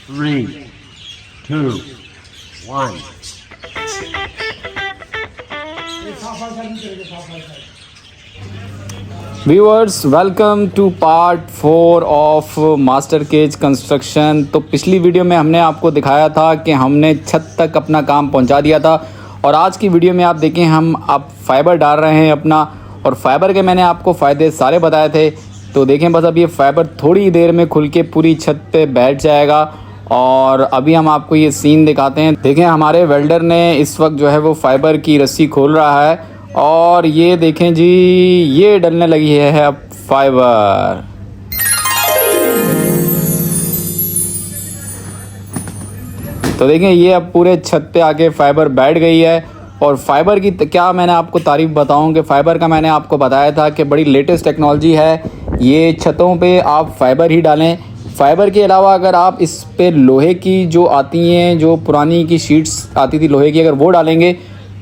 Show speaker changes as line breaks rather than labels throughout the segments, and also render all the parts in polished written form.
3, 2, 1.
Viewers, welcome to part 4 of master cage construction. तो पिछली video में हमने आपको दिखाया था कि हमने छत तक अपना काम पहुंचा दिया था, और आज की वीडियो में आप देखें हम अब फाइबर डाल रहे हैं अपना, और फाइबर के मैंने आपको फ़ायदे सारे बताए थे। तो देखें बस अब ये फाइबर थोड़ी देर में खुल के पूरी छत पे बैठ जाएगा, और अभी हम आपको ये सीन दिखाते हैं। देखें हमारे वेल्डर ने इस वक्त जो है वो फाइबर की रस्सी खोल रहा है, और ये देखें जी ये डलने लगी है अब फाइबर। तो देखें ये अब पूरे छत पे आके फाइबर बैठ गई है। और फाइबर की क्या मैंने आपको तारीफ़ बताऊं कि फ़ाइबर का मैंने आपको बताया था कि बड़ी लेटेस्ट टेक्नोलॉजी है। ये छतों पे आप फाइबर ही डालें। फाइबर के अलावा अगर आप इस पे लोहे की जो आती हैं, जो पुरानी की शीट्स आती थी लोहे की, अगर वो डालेंगे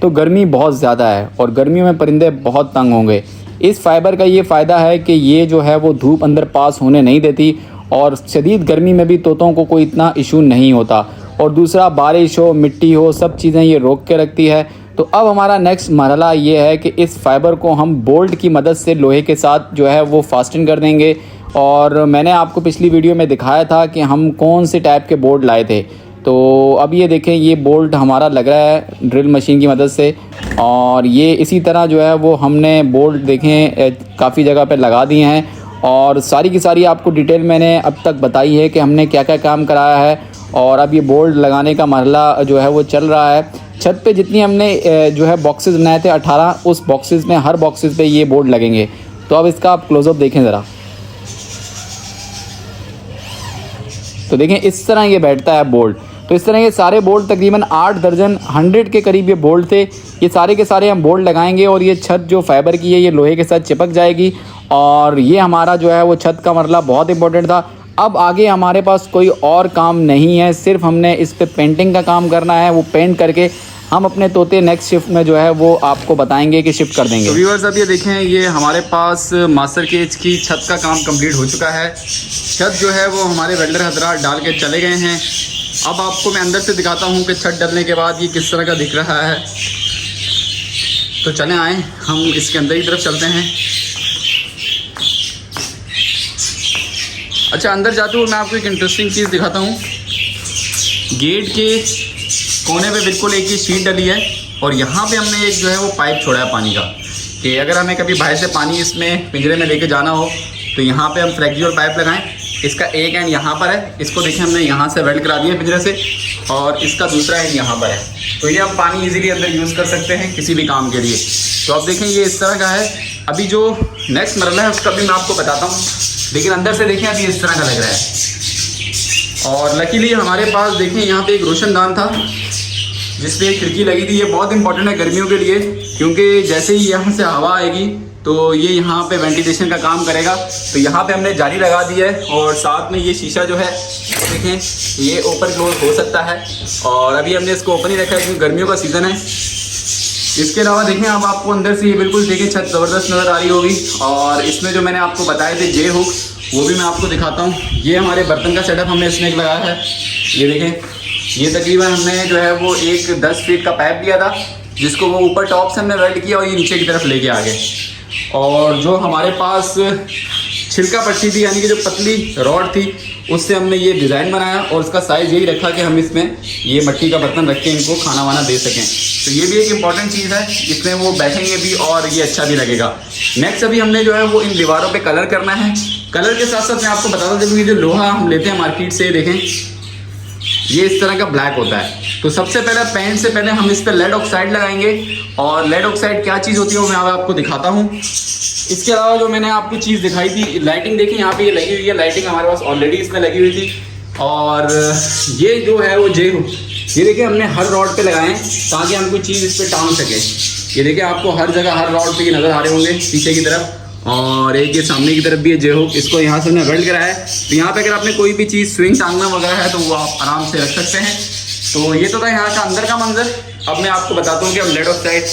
तो गर्मी बहुत ज़्यादा है और गर्मियों में परिंदे बहुत तंग होंगे। इस फाइबर का ये फ़ायदा है कि ये जो है वो धूप अंदर पास होने नहीं देती, और शदीद गर्मी में भी तोतों को कोई इतना इशू नहीं होता। और दूसरा, बारिश हो मिट्टी हो सब चीज़ें ये रोक के रखती है। तो अब हमारा नेक्स्ट मरहला ये है कि इस फाइबर को हम बोल्ट की मदद से लोहे के साथ जो है वो फास्टन कर देंगे। और मैंने आपको पिछली वीडियो में दिखाया था कि हम कौन से टाइप के बोल्ट लाए थे। तो अब ये देखें ये बोल्ट हमारा लग रहा है ड्रिल मशीन की मदद से, और ये इसी तरह जो है वो हमने बोल्ट देखें काफ़ी जगह पे लगा दिए हैं। और सारी की सारी आपको डिटेल मैंने अब तक बताई है कि हमने क्या क्या काम कराया है। और अब ये बोल्ट लगाने का मरहला जो है वो चल रहा है। छत पे जितनी हमने जो है बॉक्सेस बनाए थे 18, उस बॉक्सेस में हर बॉक्सेस पे ये बोल्ट लगेंगे। तो अब इसका आप क्लोजअप देखें ज़रा। तो देखें इस तरह ये बैठता है बोल्ट। तो इस तरह ये सारे बोल्ट तकरीबन 8 दर्जन 100 के करीब ये बोल्ट थे। ये सारे के सारे हम बोल्ट लगाएंगे, और ये छत जो फाइबर की है ये लोहे के साथ चिपक जाएगी। और ये हमारा जो है वो छत का मरला बहुत इंपॉर्टेंट था। अब आगे हमारे पास कोई और काम नहीं है, सिर्फ हमने इस पे पेंटिंग का काम करना है। वो पेंट करके हम अपने तोते नेक्स्ट शिफ्ट में जो है वो आपको बताएंगे कि शिफ्ट कर देंगे। तो व्यूअर्स अब ये देखें ये हमारे पास मास्टर केज की छत का काम कंप्लीट हो चुका है। छत जो है वो हमारे वेल्डर हजरात डाल के चले गए हैं। अब आपको मैं अंदर से दिखाता हूँ कि छत डलने के बाद ये किस तरह का दिख रहा है। तो चलें आए हम इसके अंदर की तरफ चलते हैं। अच्छा, अंदर जाते हुए मैं आपको एक इंटरेस्टिंग चीज़ दिखाता हूँ। गेट के कोने पे बिल्कुल एक ही शीट डली है, और यहाँ पे हमने एक जो है वो पाइप छोड़ा है पानी का, कि अगर हमें कभी बाहर से पानी इसमें पिंजरे में लेके जाना हो तो यहाँ पे हम फ्लेक्सिबल पाइप लगाएं। इसका एक एंड यहाँ पर है, इसको देखें हमने यहाँ से वेल्ड करा दिया पिंजरे से, और इसका दूसरा एंड यहाँ पर है। तो ये हम पानी इजीली अंदर यूज़ कर सकते हैं किसी भी काम के लिए। तो आप देखें ये इस तरह का है। अभी जो नेक्स्ट मरला है उसका भी मैं आपको बताता हूँ, लेकिन अंदर से देखें अभी इस तरह का लग रहा है। और लकीली हमारे पास देखें यहाँ पे एक रोशनदान था जिस पे एक खिड़की लगी थी। ये बहुत इंपॉर्टेंट है गर्मियों के लिए, क्योंकि जैसे ही यहाँ से हवा आएगी तो ये यहाँ पे वेंटिलेशन का काम करेगा। तो यहाँ पे हमने जाली लगा दी है, और साथ में ये शीशा जो है तो देखें ये ओपन क्लोज हो सकता है। और अभी हमने इसको ओपन ही रखा है क्योंकि गर्मियों का सीज़न है। इसके अलावा देखें अब आपको अंदर से ये बिल्कुल देखें छत ज़बरदस्त नज़र आ रही होगी। और इसमें जो मैंने आपको बताए थे जे हुक, वो भी मैं आपको दिखाता हूँ। ये हमारे बर्तन का सेटअप हमने इसमें एक लगाया है। ये देखें ये तकरीबन हमने जो है वो एक 10 फीट का पाइप लिया था, जिसको वो ऊपर टॉप से हमने वेल्ड किया और ये नीचे की तरफ लेके आ गए। और जो हमारे पास छिलका पट्टी थी यानी कि जो पतली रॉड थी, उससे हमने ये डिज़ाइन बनाया, और उसका साइज़ यही रखा कि हम इसमें ये मिट्टी का बर्तन रख के इनको खाना वाना दे सकें। तो ये भी एक इम्पॉर्टेंट चीज़ है, इसमें वो बैठेंगे भी और ये अच्छा भी लगेगा। नेक्स्ट अभी हमने जो है वो इन दीवारों पे कलर करना है। कलर के साथ साथ मैं आपको बताता दूँ, जो लोहा हम लेते हैं मार्केट से, देखें ये इस तरह का ब्लैक होता है। तो सबसे पहले पेंट से पहले हम इस पर लेड ऑक्साइड लगाएंगे। और लेड ऑक्साइड क्या चीज़ होती है वो मैं आपको दिखाता हूँ। इसके अलावा जो मैंने आपको चीज़ दिखाई थी, लाइटिंग देखिए यहाँ पे ये लगी हुई है। लाइटिंग हमारे पास ऑलरेडी इसमें लगी हुई थी। और ये जो है वो ये देखिए हमने हर रॉड पे लगाए हैं ताकि हम कोई चीज़ इस पर टांग सकें। ये देखिए आपको हर जगह हर रॉड पे नज़र आ रहे होंगे पीछे की तरफ। और एक ये सामने की तरफ भी है जे हुक, इसको यहाँ से हमने वेल्ड कराया है। तो यहाँ पे अगर आपने कोई भी चीज़ स्विंग टांगना वगैरह है तो वो आप आराम से रख सकते हैं। तो ये तो था यहाँ का अंदर का मंजर। अब मैं आपको बताता हूँ कि हम लेड ऑक्साइड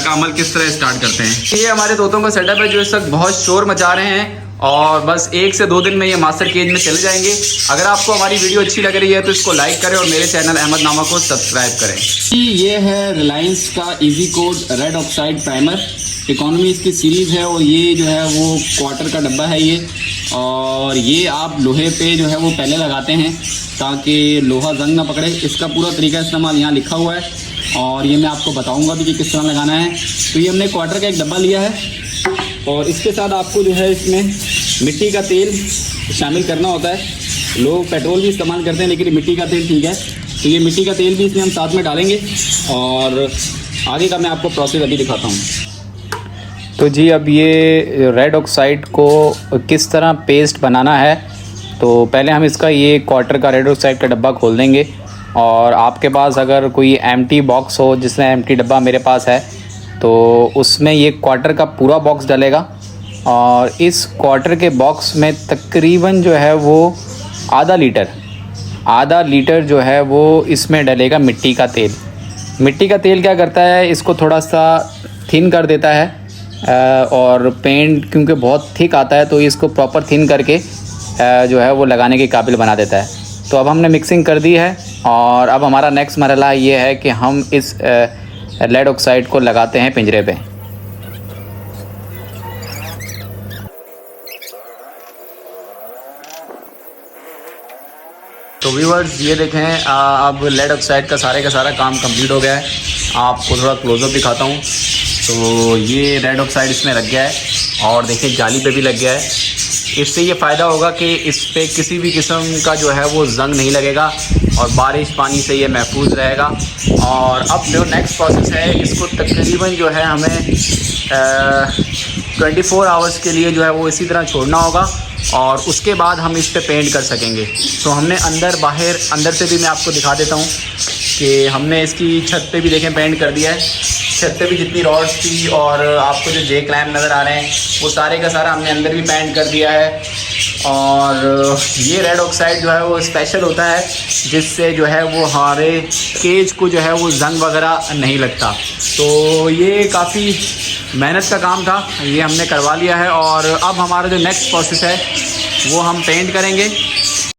का अमल किस तरह स्टार्ट करते हैं। ये हमारे तोतों का सेटअप है जो इस वक्त बहुत शोर मचा रहे हैं, और बस 1 से 2 दिन में ये मास्टर केज में चले जाएंगे। अगर आपको हमारी वीडियो अच्छी लग रही है तो इसको लाइक करें और मेरे चैनल अहमद नामा को सब्सक्राइब करें। ये है रिलायंस का easy code red oxide primer, economy इसकी सीरीज़ है और ये जो है वो क्वार्टर का डब्बा है ये। और ये आप लोहे पे जो है वो पहले लगाते हैं ताकि लोहा जंग ना पकड़े। इसका पूरा तरीका इस्तेमाल यहाँ लिखा हुआ है और ये मैं आपको बताऊँगा भी कि किस तरह लगाना है। तो ये हमने क्वार्टर का एक डब्बा लिया है और इसके साथ आपको जो है इसमें मिट्टी का तेल शामिल करना होता है। लोग पेट्रोल भी इस्तेमाल करते हैं लेकिन मिट्टी का तेल ठीक है। तो ये मिट्टी का तेल भी इसमें हम साथ में डालेंगे और आगे का मैं आपको प्रोसेस अभी दिखाता हूँ। तो जी अब ये रेड ऑक्साइड को किस तरह पेस्ट बनाना है, तो पहले हम इसका ये क्वार्टर का रेड ऑक्साइड का डब्बा खोल देंगे। और आपके पास अगर कोई एम्प्टी बॉक्स हो, जिसमें एम्प्टी डब्बा मेरे पास है, तो उसमें ये क्वार्टर का पूरा बॉक्स डलेगा। और इस क्वार्टर के बॉक्स में तकरीबन जो है वो आधा लीटर जो है वो इसमें डलेगा मिट्टी का तेल। मिट्टी का तेल क्या करता है, इसको थोड़ा सा थिन कर देता है और पेंट क्योंकि बहुत थिक आता है तो इसको प्रॉपर थिन करके जो है वो लगाने के काबिल बना देता है। तो अब हमने मिक्सिंग कर दी है और अब हमारा नेक्स्ट मरहला ये है कि हम इस रेड ऑक्साइड को लगाते हैं पिंजरे पे। तो व्यूअर्स ये देखें, अब लेड ऑक्साइड का सारा काम कंप्लीट हो गया है। आपको थोड़ा क्लोजअप दिखाता हूँ। तो ये रेड ऑक्साइड इसमें लग गया है और देखिए जाली पे भी लग गया है। इससे ये फ़ायदा होगा कि इस पे किसी भी किस्म का जो है वो जंग नहीं लगेगा और बारिश पानी से ये महफूज रहेगा। और अब जो नेक्स्ट प्रोसेस है, इसको तकरीबन जो है हमें 24 आवर्स के लिए जो है वो इसी तरह छोड़ना होगा और उसके बाद हम इस पे पेंट कर सकेंगे। तो हमने अंदर से भी मैं आपको दिखा देता हूँ कि हमने इसकी छत पे भी देखें पेंट कर दिया है। छत पे भी जितनी रॉड्स थी और आपको जो जे क्लैम्प नज़र आ रहे हैं वो सारे का सारा हमने अंदर भी पेंट कर दिया है। और ये रेड ऑक्साइड जो है वो स्पेशल होता है जिससे जो है वो हमारे केज को जो है वो जंग वगैरह नहीं लगता। तो ये काफ़ी मेहनत का काम था, ये हमने करवा लिया है। और अब हमारा जो नेक्स्ट प्रोसेस है वो हम पेंट करेंगे